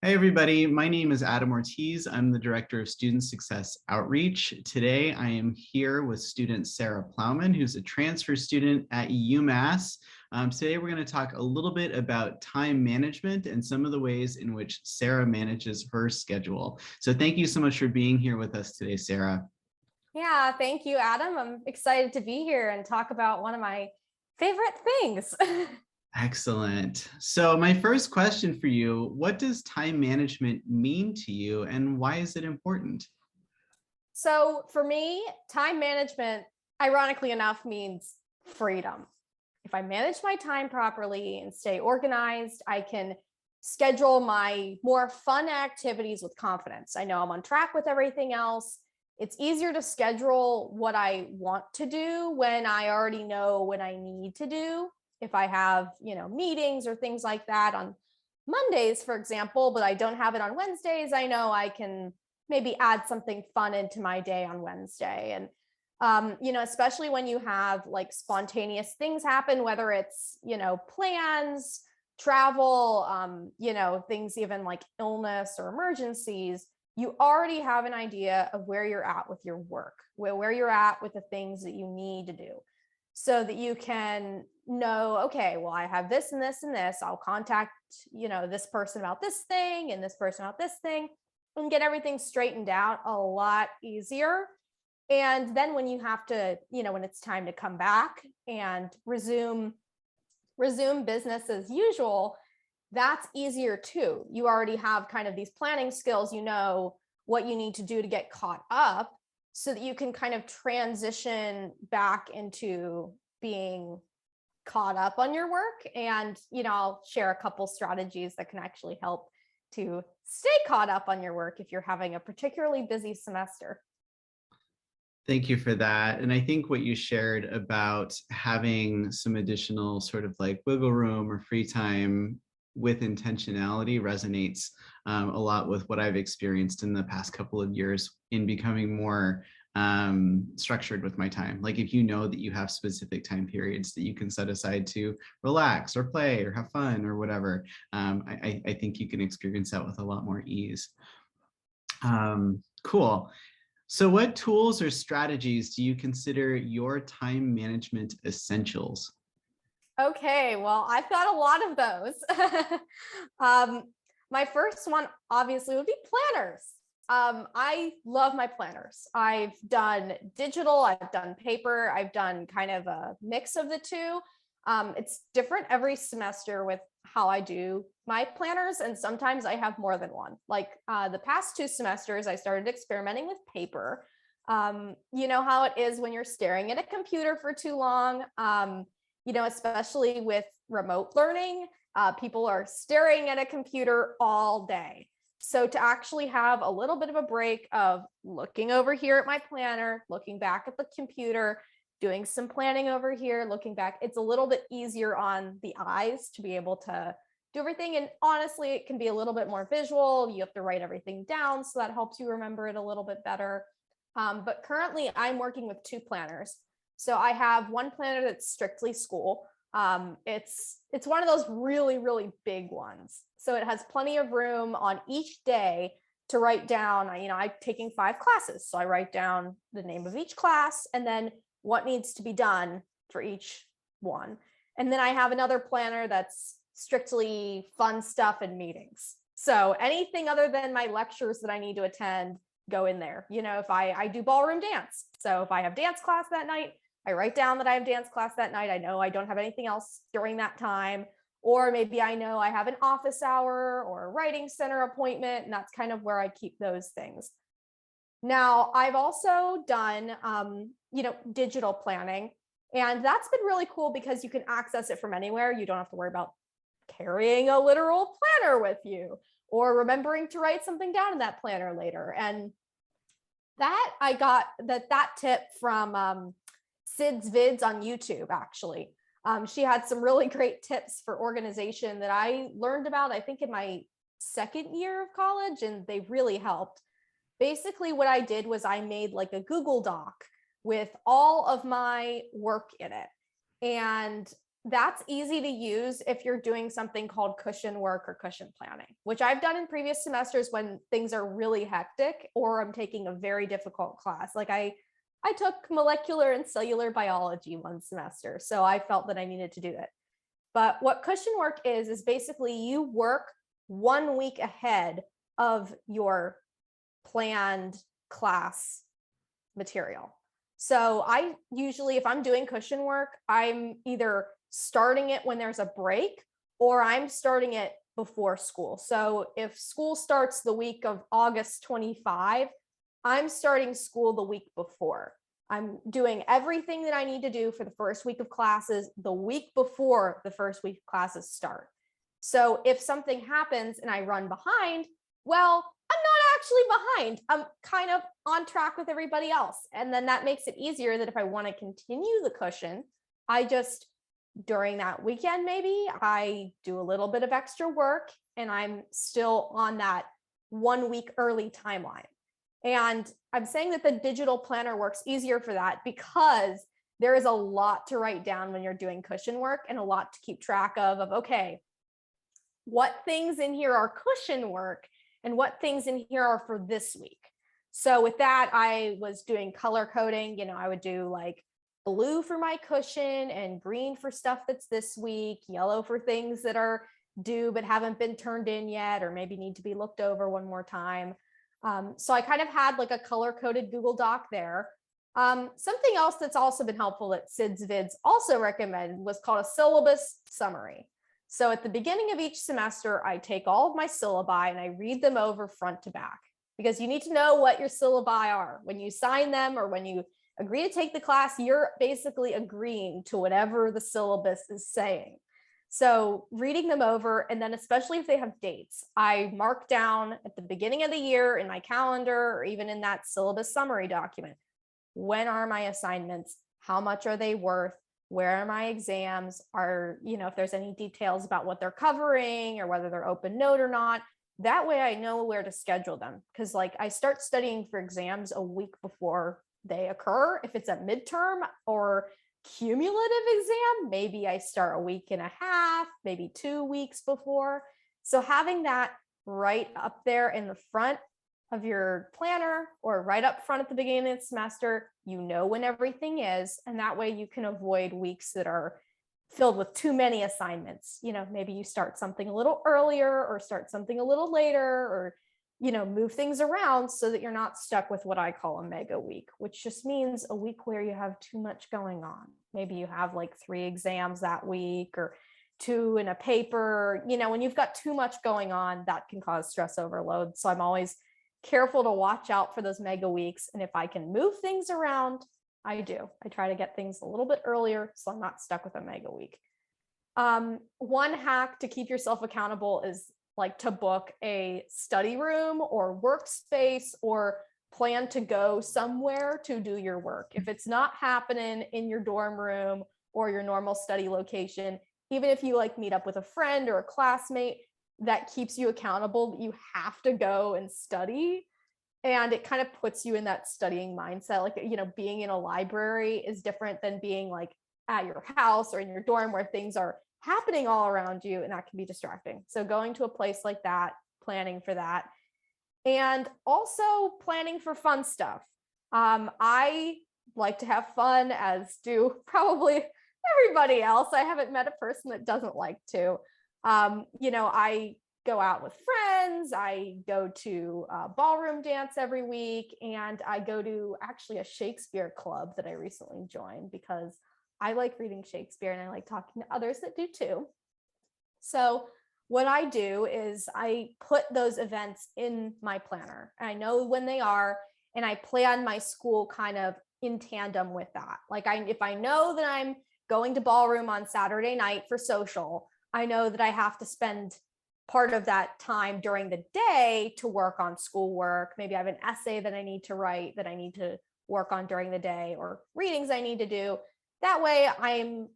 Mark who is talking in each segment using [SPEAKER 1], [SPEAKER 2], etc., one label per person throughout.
[SPEAKER 1] Hey everybody, my name is Adam Ortiz. I'm the Director of Student Success Outreach. Today I am here with student Sarah Plowman, who's a transfer student at UMass. Today we're going to talk a little bit about time management and some of the ways in which Sarah manages her schedule. So thank you so much for being here with us today, Sarah.
[SPEAKER 2] Yeah, thank you, Adam. I'm excited to be here and talk about one of my favorite things.
[SPEAKER 1] Excellent. So my first question for you, what does time management mean to you and why is it important?
[SPEAKER 2] So for me, time management, ironically enough, means freedom. If I manage my time properly and stay organized, I can schedule my more fun activities with confidence. I know I'm on track with everything else. It's easier to schedule what I want to do when I already know what I need to do. If I have, meetings or things like that on Mondays, for example, but I don't have it on Wednesdays, I know I can maybe add something fun into my day on Wednesday. And especially when you have like spontaneous things happen, whether it's, plans, travel, things even like illness or emergencies, you already have an idea of where you're at with your work, where you're at with the things that you need to do so that you can know, okay, well, I have this and this and this. I'll contact, this person about this thing and this person about this thing and get everything straightened out a lot easier. And then when you have to, when it's time to come back and resume business as usual, that's easier too. You already have kind of these planning skills, what you need to do to get caught up so that you can kind of transition back into being caught up on your work. And, I'll share a couple strategies that can actually help to stay caught up on your work if you're having a particularly busy semester.
[SPEAKER 1] Thank you for that. And I think what you shared about having some additional sort of like wiggle room or free time with intentionality resonates a lot with what I've experienced in the past couple of years in becoming more structured with my time. Like if you know that you have specific time periods that you can set aside to relax or play or have fun or whatever, I think you can experience that with a lot more ease. Cool. So what tools or strategies do you consider your time management essentials?
[SPEAKER 2] Okay, well, I've got a lot of those. My first one obviously would be planners. I love my planners. I've done digital, I've done paper, I've done kind of a mix of the two. It's different every semester with how I do my planners, and sometimes I have more than one. Like the past 2 semesters, I started experimenting with paper. You know how it is when you're staring at a computer for too long. Especially with remote learning, people are staring at a computer all day. So to actually have a little bit of a break of looking over here at my planner, looking back at the computer, doing some planning over here, looking back, it's a little bit easier on the eyes to be able to do everything. And honestly, it can be a little bit more visual. You have to write everything down, so that helps you remember it a little bit better. But currently I'm working with 2 planners. So I have one planner that's strictly school. It's one of those really, really big ones. So it has plenty of room on each day to write down, I'm taking 5 classes. So I write down the name of each class and then what needs to be done for each one. And then I have another planner that's strictly fun stuff and meetings. So anything other than my lectures that I need to attend go in there. If I do ballroom dance. So if I have dance class that night, I write down that I have dance class that night. I know I don't have anything else during that time. Or maybe I know I have an office hour or a writing center appointment, and that's kind of where I keep those things. Now, I've also done, digital planning, and that's been really cool because you can access it from anywhere. You don't have to worry about carrying a literal planner with you or remembering to write something down in that planner later. And that I got that tip from Sid's vids on YouTube, actually. She had some really great tips for organization that I learned about, I think, in my second year of college, and they really helped. Basically, what I did was I made like a Google Doc with all of my work in it. And that's easy to use if you're doing something called cushion work or cushion planning, which I've done in previous semesters when things are really hectic or I'm taking a very difficult class. Like I took molecular and cellular biology one semester, so I felt that I needed to do it. But what cushion work is basically you work 1 week ahead of your planned class material. So I usually, if I'm doing cushion work, I'm either starting it when there's a break or I'm starting it before school. So if school starts the week of August 25, I'm starting school the week before. I'm doing everything that I need to do for the first week of classes the week before the first week of classes start. So if something happens and I run behind, well, I'm not actually behind. I'm kind of on track with everybody else. And then that makes it easier that if I want to continue the cushion, I just, during that weekend, maybe I do a little bit of extra work and I'm still on that 1 week early timeline. And I'm saying that the digital planner works easier for that because there is a lot to write down when you're doing cushion work and a lot to keep track of, okay, what things in here are cushion work and what things in here are for this week. So with that, I was doing color coding. I would do like blue for my cushion and green for stuff that's this week, yellow for things that are due but haven't been turned in yet or maybe need to be looked over one more time. So I kind of had like a color-coded Google Doc there. Something else that's also been helpful that SIDS Vids also recommended was called a syllabus summary. So at the beginning of each semester, I take all of my syllabi and I read them over front to back because you need to know what your syllabi are. When you sign them or when you agree to take the class, you're basically agreeing to whatever the syllabus is saying. So reading them over, and then especially if they have dates, I mark down at the beginning of the year in my calendar or even in that syllabus summary document, when are my assignments? How much are they worth? Where are my exams? If there's any details about what they're covering or whether they're open note or not, that way I know where to schedule them. Because like I start studying for exams a week before they occur. If it's a midterm or cumulative exam, maybe I start a week and a half, maybe 2 weeks before. So having that right up there in the front of your planner or right up front at the beginning of the semester, you know when everything is, and that way you can avoid weeks that are filled with too many assignments. Maybe you start something a little earlier or start something a little later or move things around so that you're not stuck with what I call a mega week, which just means a week where you have too much going on. Maybe you have like 3 exams that week or 2 in a paper. When you've got too much going on, that can cause stress overload. So I'm always careful to watch out for those mega weeks. And if I can move things around, I do. I try to get things a little bit earlier so I'm not stuck with a mega week. One hack to keep yourself accountable is like to book a study room or workspace or plan to go somewhere to do your work. If it's not happening in your dorm room or your normal study location, even if you like meet up with a friend or a classmate, that keeps you accountable. You have to go and study. And it kind of puts you in that studying mindset. Like, being in a library is different than being like at your house or in your dorm where things are happening all around you, and that can be distracting. So going to a place like that, planning for that, and also planning for fun stuff. I like to have fun, as do probably everybody else. I haven't met a person that doesn't like to. I go out with friends. I go to ballroom dance every week, and I go to actually a Shakespeare club that I recently joined because I like reading Shakespeare and I like talking to others that do too. So what I do is I put those events in my planner. I know when they are, and I plan my school kind of in tandem with that. Like if I know that I'm going to ballroom on Saturday night for social, I know that I have to spend part of that time during the day to work on schoolwork. Maybe I have an essay that I need to write that I need to work on during the day, or readings I need to do. That way I'm,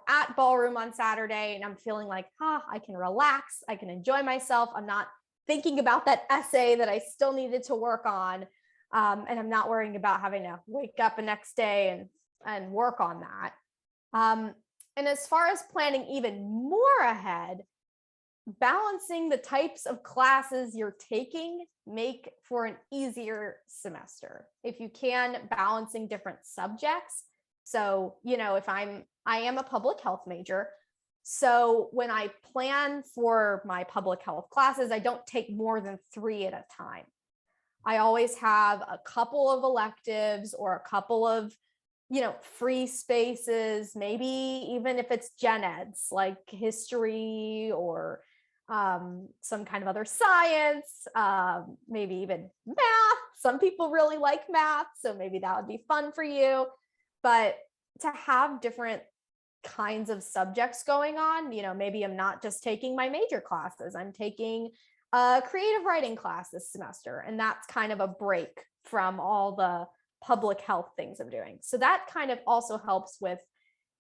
[SPEAKER 2] at ballroom on Saturday and I'm feeling like, I can relax. I can enjoy myself. I'm not thinking about that essay that I still needed to work on. And I'm not worrying about having to wake up the next day and work on that. And as far as planning even more ahead, balancing the types of classes you're taking make for an easier semester. If you can, balancing different subjects. So, if I am a public health major. So when I plan for my public health classes, I don't take more than 3 at a time. I always have a couple of electives or a couple of free spaces, maybe even if it's gen eds like history or some kind of other science, maybe even math. Some people really like math, so maybe that would be fun for you. But to have different kinds of subjects going on, maybe I'm not just taking my major classes, I'm taking a creative writing class this semester, and that's kind of a break from all the public health things I'm doing. So that kind of also helps with,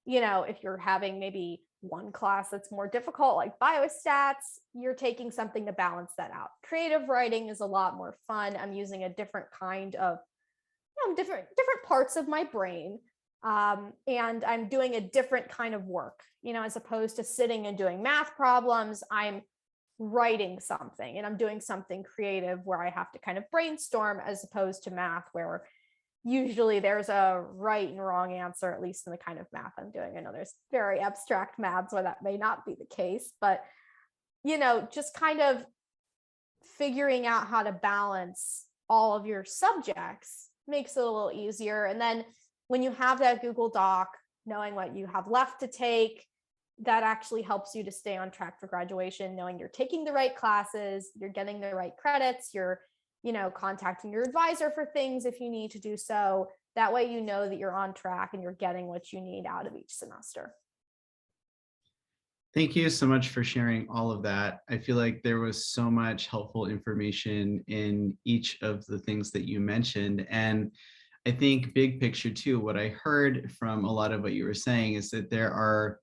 [SPEAKER 2] if you're having maybe one class that's more difficult, like biostats, you're taking something to balance that out. Creative writing is a lot more fun. I'm using a different kind of, different parts of my brain. And I'm doing a different kind of work, as opposed to sitting and doing math problems. I'm writing something and I'm doing something creative where I have to kind of brainstorm, as opposed to math where usually there's a right and wrong answer, at least in the kind of math I'm doing. I know there's very abstract maths where that may not be the case, but just kind of figuring out how to balance all of your subjects makes it a little easier. And then when you have that Google Doc, knowing what you have left to take, that actually helps you to stay on track for graduation, knowing you're taking the right classes, you're getting the right credits, you're contacting your advisor for things if you need to do so. That way, that you're on track and you're getting what you need out of each semester.
[SPEAKER 1] Thank you so much for sharing all of that. I feel like there was so much helpful information in each of the things that you mentioned. And I think big picture too, what I heard from a lot of what you were saying is that there are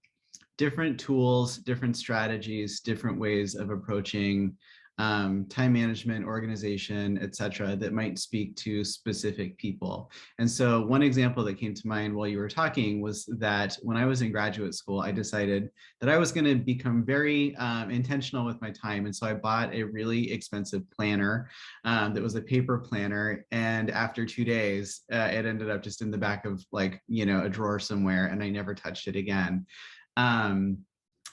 [SPEAKER 1] different tools, different strategies, different ways of approaching time management, organization, et cetera, that might speak to specific people. And so one example that came to mind while you were talking was that when I was in graduate school, I decided that I was going to become very intentional with my time. And so I bought a really expensive planner that was a paper planner. And after 2 days, it ended up just in the back of a drawer somewhere, and I never touched it again.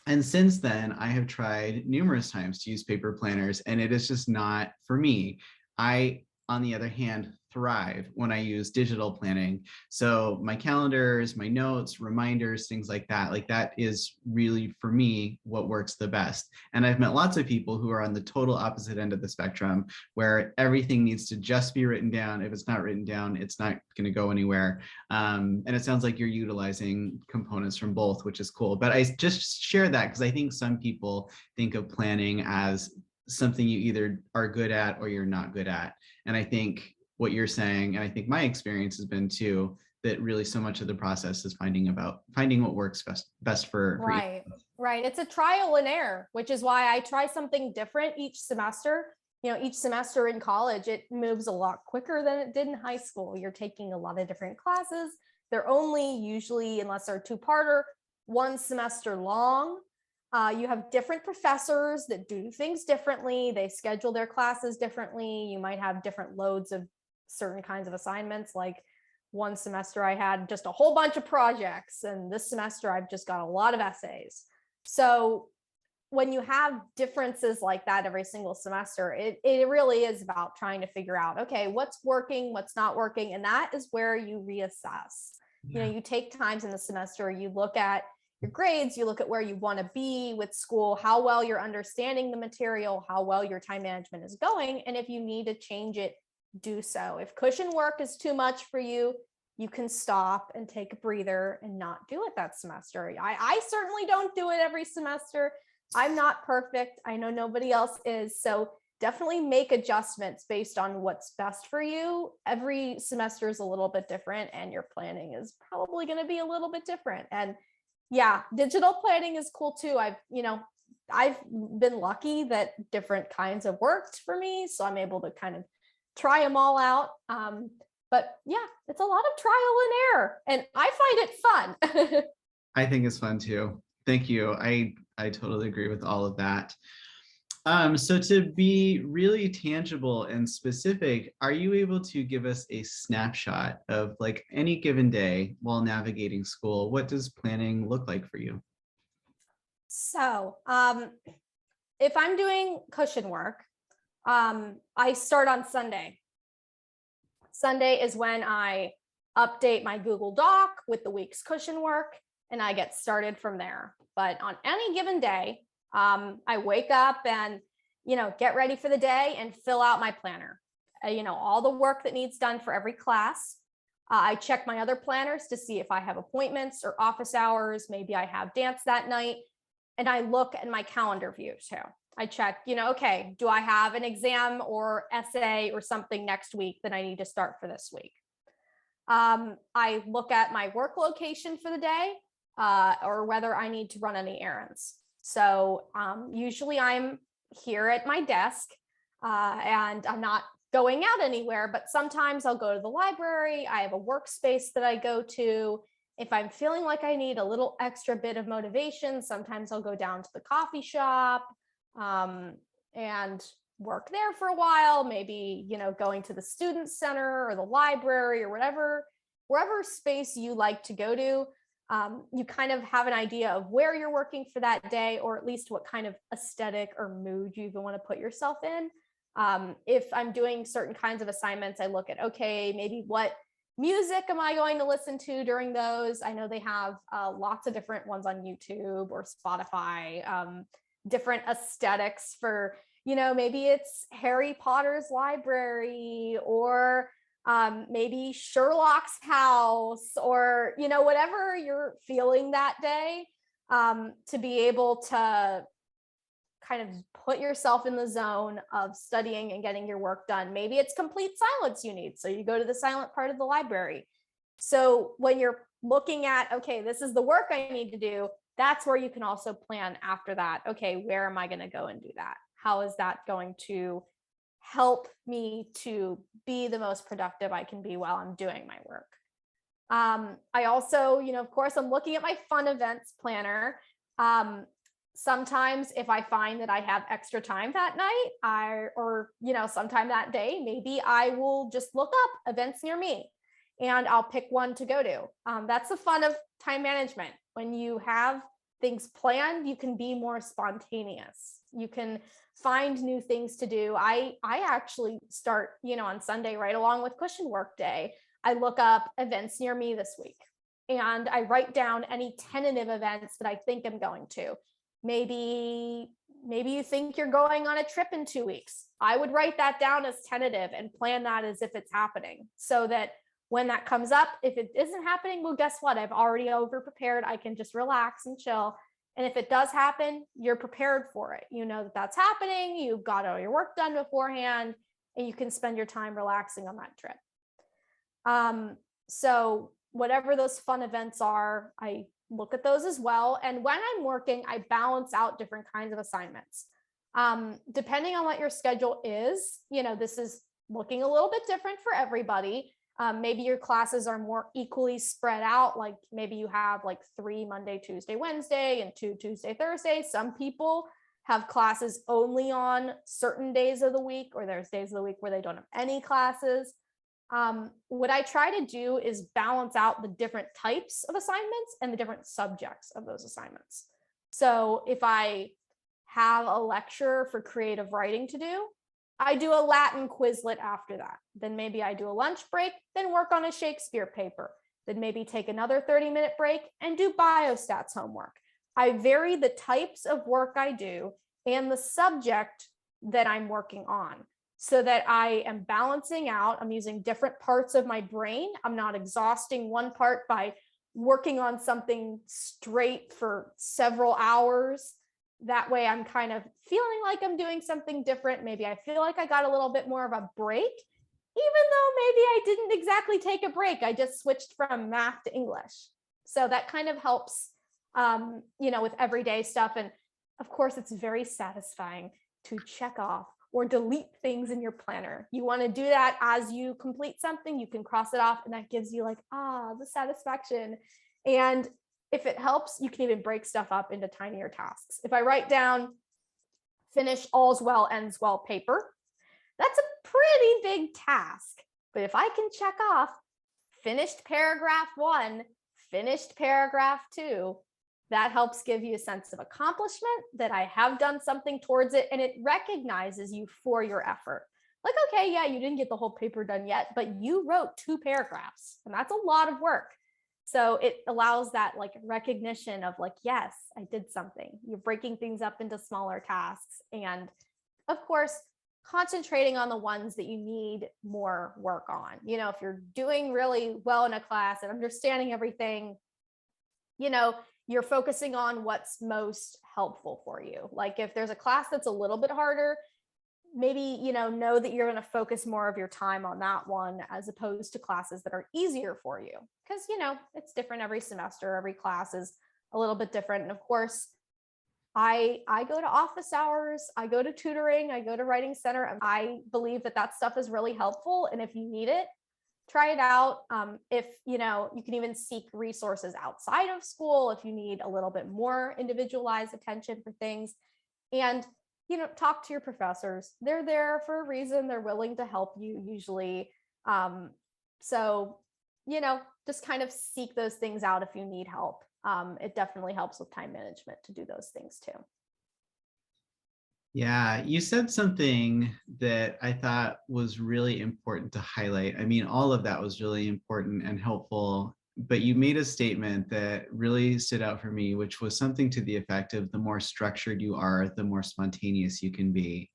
[SPEAKER 1] And since then, I have tried numerous times to use paper planners, and it is just not for me. I, on the other hand, thrive when I use digital planning. So my calendars, my notes, reminders, things like that is really, for me, what works the best. And I've met lots of people who are on the total opposite end of the spectrum, where everything needs to just be written down. If it's not written down, it's not going to go anywhere. And it sounds like you're utilizing components from both, which is cool. But I just share that because I think some people think of planning as something you either are good at or you're not good at. And I think what you're saying, and I think my experience has been too, that really so much of the process is finding what works best for
[SPEAKER 2] Right. Right. It's a trial and error, which is why I try something different each semester. Each semester in college, it moves a lot quicker than it did in high school. You're taking a lot of different classes. They're only usually, unless they're two-parter, 1 semester long. You have different professors that do things differently. They schedule their classes differently. You might have different loads of certain kinds of assignments. Like one semester I had just a whole bunch of projects, and this semester I've just got a lot of essays. So when you have differences like that every single semester, it really is about trying to figure out, okay, what's working, what's not working. And that is where you reassess. You take times in the semester, you look at your grades, you look at where you want to be with school, how well you're understanding the material, how well your time management is going. And if you need to change it, do so. If cushion work is too much for you, you can stop and take a breather and not do it that semester. I certainly don't do it every semester. I'm not perfect. I know nobody else is. So definitely make adjustments based on what's best for you. Every semester is a little bit different, and your planning is probably going to be a little bit different. And yeah, digital planning is cool too. I've been lucky that different kinds have worked for me, so I'm able to kind of try them all out. But yeah, it's a lot of trial and error, and I find it fun.
[SPEAKER 1] I think it's fun too. Thank you. I totally agree with all of that. So to be really tangible and specific, are you able to give us a snapshot of like any given day while navigating school? What does planning look like for you?
[SPEAKER 2] So, if I'm doing cushion work, I start on Sunday. Sunday is when I update my Google Doc with the week's cushion work, and I get started from there. But on any given day, I wake up and get ready for the day and fill out my planner. All the work that needs done for every class. I check my other planners to see if I have appointments or office hours. Maybe I have dance that night, and I look at my calendar view too. I check, okay, do I have an exam or essay or something next week that I need to start for this week? I look at my work location for the day, or whether I need to run any errands. So usually I'm here at my desk, and I'm not going out anywhere, but sometimes I'll go to the library. I have a workspace that I go to. If I'm feeling like I need a little extra bit of motivation, sometimes I'll go down to the coffee shop, and work there for a while, maybe, going to the student center or the library or wherever space you like to go to. You kind of have an idea of where you're working for that day, or at least what kind of aesthetic or mood you even want to put yourself in. If I'm doing certain kinds of assignments, I look at, okay, maybe what music am I going to listen to during those? I know they have lots of different ones on YouTube or Spotify, different aesthetics for, maybe it's Harry Potter's library, or maybe Sherlock's house, or, whatever you're feeling that day, to be able to kind of put yourself in the zone of studying and getting your work done. Maybe it's complete silence you need, so you go to the silent part of the library. So when you're looking at, okay, this is the work I need to do, that's where you can also plan after that. Okay, where am I going to go and do that? How is that going to help me to be the most productive I can be while I'm doing my work? I also, of course, I'm looking at my fun events planner. Sometimes if I find that I have extra time that night, or sometime that day, maybe I will just look up events near me and I'll pick one to go to. That's the fun of time management. When you have things planned, you can be more spontaneous. You can find new things to do. I actually start, on Sunday right along with cushion work day. I look up events near me this week and I write down any tentative events that I think I'm going to. Maybe you think you're going on a trip in 2 weeks. I would write that down as tentative and plan that as if it's happening, so that when that comes up, if it isn't happening, well, guess what? I've already over prepared. I can just relax and chill. And if it does happen, you're prepared for it. You know that that's happening. You've got all your work done beforehand, and you can spend your time relaxing on that trip. So whatever those fun events are, I look at those as well. And when I'm working, I balance out different kinds of assignments. Depending on what your schedule is, this is looking a little bit different for everybody. Maybe your classes are more equally spread out. Like maybe you have like 3 Monday, Tuesday, Wednesday, and 2 Tuesday, Thursday. Some people have classes only on certain days of the week, or there's days of the week where they don't have any classes. What I try to do is balance out the different types of assignments and the different subjects of those assignments. So if I have a lecture for creative writing to do, I do a Latin Quizlet after that. Then maybe I do a lunch break, then work on a Shakespeare paper. Then maybe take another 30-minute break and do biostats homework. I vary the types of work I do and the subject that I'm working on, so that I am balancing out. I'm using different parts of my brain. I'm not exhausting one part by working on something straight for several hours. That way I'm kind of feeling like I'm doing something different. Maybe I feel like I got a little bit more of a break, even though maybe I didn't exactly take a break. I just switched from math to English. So that kind of helps, with everyday stuff. And of course, it's very satisfying to check off or delete things in your planner. You want to do that as you complete something. You can cross it off, and that gives you the satisfaction. And if it helps, you can even break stuff up into tinier tasks. If I write down finish all's well ends well paper, that's a pretty big task. But if I can check off finished paragraph 1, finished paragraph 2, that helps give you a sense of accomplishment that I have done something towards it, and it recognizes you for your effort. Like, okay, yeah, you didn't get the whole paper done yet, but you wrote 2 paragraphs, and that's a lot of work. So it allows that like recognition of like, yes, I did something. You're breaking things up into smaller tasks. And of course, concentrating on the ones that you need more work on. If you're doing really well in a class and understanding everything, you're focusing on what's most helpful for you. Like if there's a class that's a little bit harder, maybe, know that you're going to focus more of your time on that one as opposed to classes that are easier for you. Because, it's different every semester, every class is a little bit different. And of course, I go to office hours, I go to tutoring, I go to writing center. And I believe that stuff is really helpful. And if you need it, try it out. If, you can even seek resources outside of school if you need a little bit more individualized attention for things. And, talk to your professors. They're there for a reason. They're willing to help you usually. So, just kind of seek those things out if you need help. It definitely helps with time management to do those things too.
[SPEAKER 1] Yeah, you said something that I thought was really important to highlight. I mean, all of that was really important and helpful, but you made a statement that really stood out for me, which was something to the effect of the more structured you are, the more spontaneous you can be,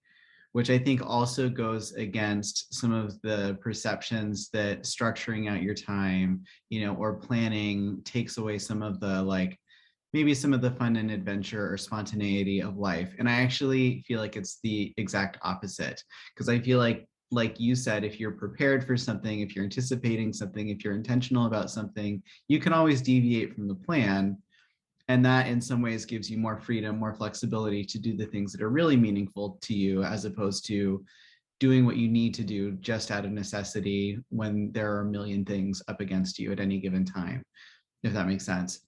[SPEAKER 1] which I think also goes against some of the perceptions that structuring out your time, or planning takes away some of the maybe some of the fun and adventure or spontaneity of life. And I actually feel like it's the exact opposite, because I feel like you said, if you're prepared for something, if you're anticipating something, if you're intentional about something, you can always deviate from the plan. And that in some ways gives you more freedom, more flexibility to do the things that are really meaningful to you, as opposed to doing what you need to do just out of necessity when there are a million things up against you at any given time, if that makes sense.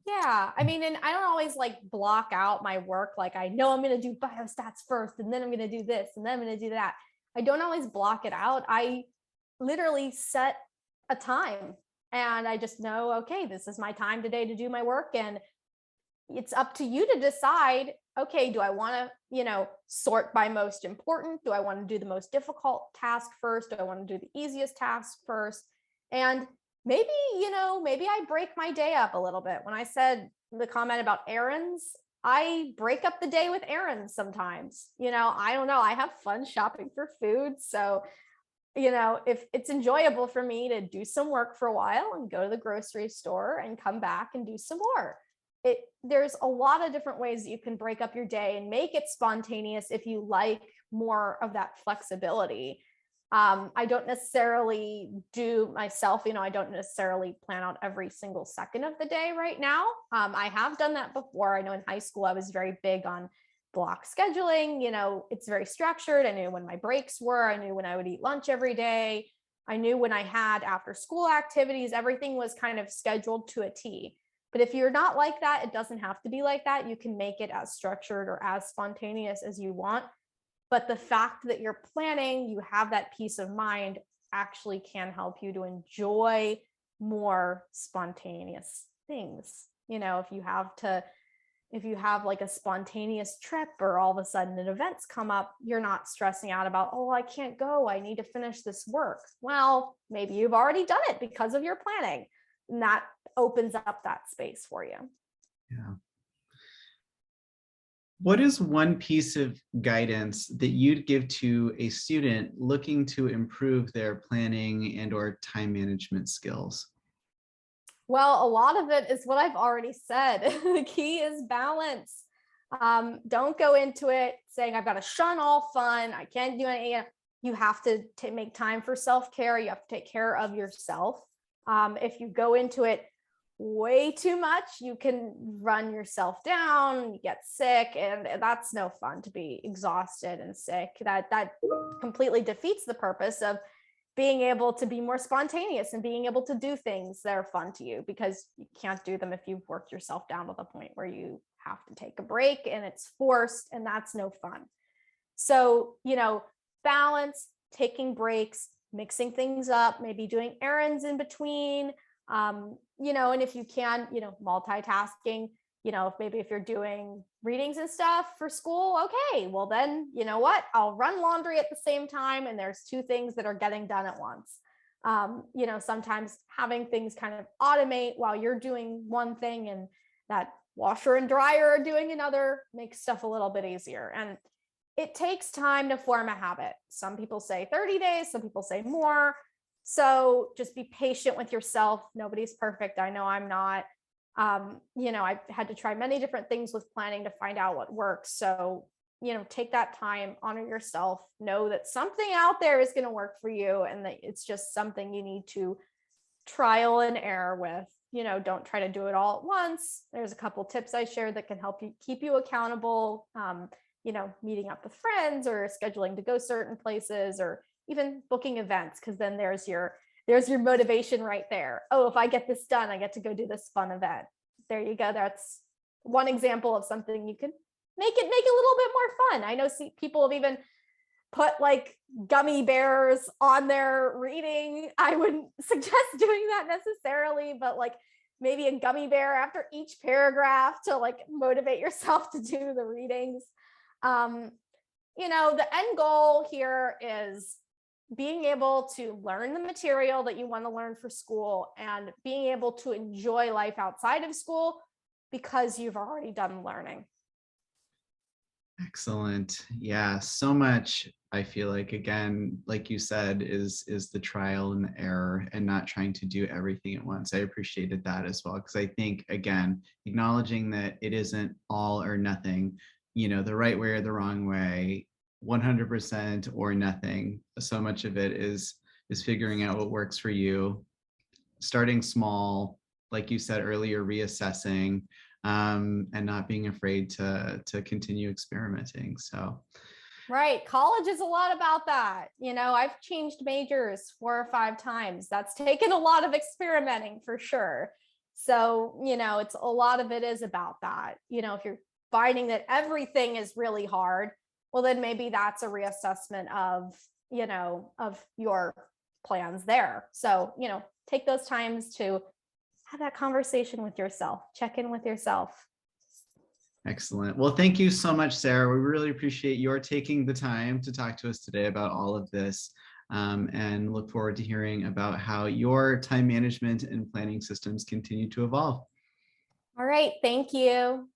[SPEAKER 2] Yeah. I mean, and I don't always like block out my work. Like I know I'm going to do biostats first, and then I'm going to do this, and then I'm going to do that. I don't always block it out. I literally set a time and I just know, okay, this is my time today to do my work. And it's up to you to decide, okay, do I want to, sort by most important? Do I want to do the most difficult task first? Do I want to do the easiest task first? And maybe, maybe I break my day up a little bit. When I said the comment about errands, I break up the day with errands sometimes. I don't know. I have fun shopping for food. So, if it's enjoyable for me to do some work for a while and go to the grocery store and come back and do some more. There's a lot of different ways that you can break up your day and make it spontaneous if you like more of that flexibility. I don't necessarily do myself, I don't necessarily plan out every single second of the day right now. I have done that before. I know in high school, I was very big on block scheduling. It's very structured. I knew when my breaks were, I knew when I would eat lunch every day. I knew when I had after school activities, everything was kind of scheduled to a T. But if you're not like that, it doesn't have to be like that. You can make it as structured or as spontaneous as you want. But the fact that you're planning, you have that peace of mind actually can help you to enjoy more spontaneous things. If you have like a spontaneous trip or all of a sudden an events come up, you're not stressing out about, oh, I can't go, I need to finish this work. Well, maybe you've already done it because of your planning. And that opens up that space for you.
[SPEAKER 1] Yeah. What is one piece of guidance that you'd give to a student looking to improve their planning and or time management skills?
[SPEAKER 2] Well, a lot of it is what I've already said. The key is balance. Don't go into it saying, I've got to shun all fun. I can't do anything. You have to make time for self-care. You have to take care of yourself. If you go into it way too much, you can run yourself down, you get sick, and that's no fun to be exhausted and sick. That completely defeats the purpose of being able to be more spontaneous and being able to do things that are fun to you, because you can't do them if you've worked yourself down to the point where you have to take a break and it's forced, and that's no fun. So, balance, taking breaks, mixing things up, maybe doing errands in between, and if you can, multitasking, if you're doing readings and stuff for school, okay, well then, you know what? I'll run laundry at the same time, and there's two things that are getting done at once. Sometimes having things kind of automate while you're doing one thing and that washer and dryer are doing another makes stuff a little bit easier. And it takes time to form a habit. Some people say 30 days, some people say more. So just be patient with yourself. Nobody's perfect. I know I'm not. I've had to try many different things with planning to find out what works. So, take that time, honor yourself, know that something out there is going to work for you, and that it's just something you need to trial and error with. Don't try to do it all at once. There's a couple tips I shared that can help you keep you accountable. Meeting up with friends or scheduling to go certain places, or even booking events, because then there's your motivation right there. Oh, if I get this done, I get to go do this fun event. There you go. That's one example of something you can make it a little bit more fun. I know people have even put like gummy bears on their reading. I wouldn't suggest doing that necessarily, but like maybe a gummy bear after each paragraph to like motivate yourself to do the readings. The end goal here is being able to learn the material that you want to learn for school, and being able to enjoy life outside of school because you've already done learning.
[SPEAKER 1] Excellent. Yeah, so much. I feel like, again, like you said, is the trial and the error, and not trying to do everything at once. I appreciated that as well, because I think, again, acknowledging that it isn't all or nothing, the right way or the wrong way, 100% or nothing. So much of it is figuring out what works for you, starting small, like you said earlier, reassessing, and not being afraid to continue experimenting. So
[SPEAKER 2] Right. College is a lot about that. I've changed majors 4 or 5 times. That's taken a lot of experimenting for sure. So, it's a lot of it is about that. If you're finding that everything is really hard, well, then maybe that's a reassessment of your plans there. So, take those times to have that conversation with yourself, check in with yourself.
[SPEAKER 1] excellent. Well, thank you so much, Sarah. We really appreciate your taking the time to talk to us today about all of this, and look forward to hearing about how your time management and planning systems continue to evolve.
[SPEAKER 2] All right. Thank you.